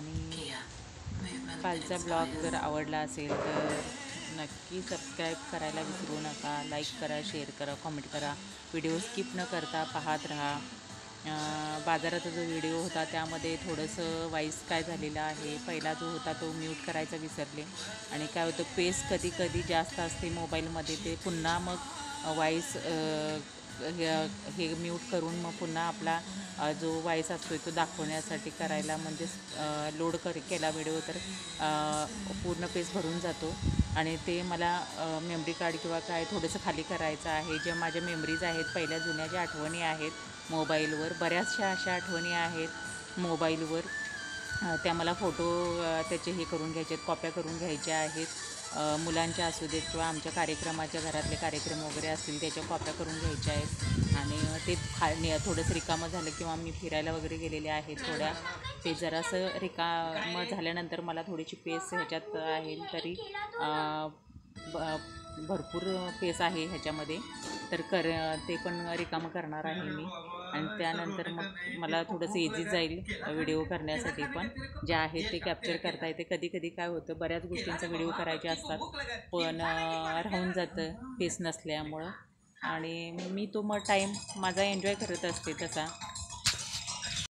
आणि कालचा ब्लॉग जर आवडला असेल तर नक्की सबस्क्राईब करायला विसरू नका. लाईक करा, शेअर करा, कमेंट करा. व्हिडिओ स्किप न करता पाहत राहा. बाजाराचा जो व्हिडिओ होता त्यामध्ये थोडंसं वाईस काय झालेलं आहे, पहिला जो होता तो म्यूट करायचा विसरले आणि काय होतं पेस कधी कधी जास्त असते मोबाईलमध्ये, ते पुन्हा मग वाईस हे म्यूट करून मग पुन्हा आपला जो वाईस असतो तो दाखवण्यासाठी करायला म्हणजे लोड केला व्हिडिओ तर पूर्ण पेज भरून जातो आणि ते मला मेमरी कार्ड किंवा काय थोडंसं खाली करायचं आहे. ज्या माझ्या मेमरीज आहेत, पहिल्या जुन्या ज्या आठवणी आहेत मोबाईलवर, बऱ्याचशा अशा आठवणी आहेत मोबाईलवर, त्या मला फोटो त्याचे हे करून घ्यायचे आहेत, कॉप्या करून घ्यायच्या आहेत. मुलांच्या असू देत किंवा आमच्या कार्यक्रमाच्या घरातले कार्यक्रम वगैरे असतील त्याच्या कॉप्या करून घ्यायच्या आहेत. आणि ते थोडंसं रिकामं झालं किंवा मी फिरायला वगैरे गेलेले आहेत थोड्या, ते जरासं रिकामं झाल्यानंतर मला थोडीशी पेस ह्याच्यात आहे, तरी भरपूर पेस आहे ह्याच्यामध्ये, तर ते पण रिकामं करणार आहे मी. आणि त्यानंतर मग मला थोडंसं इझी जाईल व्हिडिओ करण्यासाठी, पण जे आहे ते कॅप्चर करता येते. कधी कधी काय होतं, बऱ्याच गोष्टींचा व्हिडिओ करायचे असतात पण राहून जातं पेस नसल्यामुळं, आणि मी तो मग टाईम माझा एन्जॉय करत असते तसा.